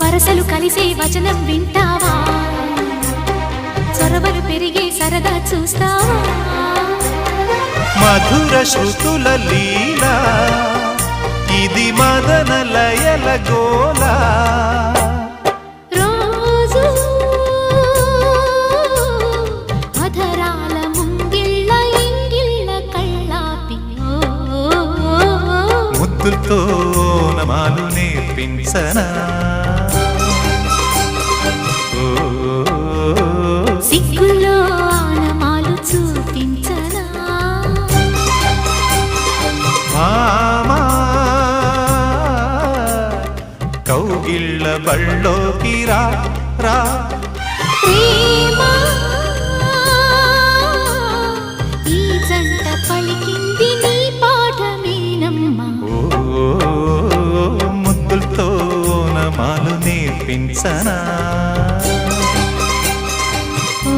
వరసలు కలిసే వచనం వింటావా చొరవలు పెరిగే సరదా చూస్తావా మధుర శృతుల లీలా ఇది మదన లయల గోలా రోజు అధరాల ముంగిళ్ళ ఇంగిళ్ళ కళ్ళాపి ముద్దులతో నమాలు నేర్పించనా సిగ్గుల్లో ఆనమాలు చూపించనా మామా కౌగిళ్ళ బళ్ళోకి రా రా ప్రేమ ఈ జంట పలికింది నీ పాఠమేనమ్మా ముద్దులతో నమాలు నేర్పించనా ఓ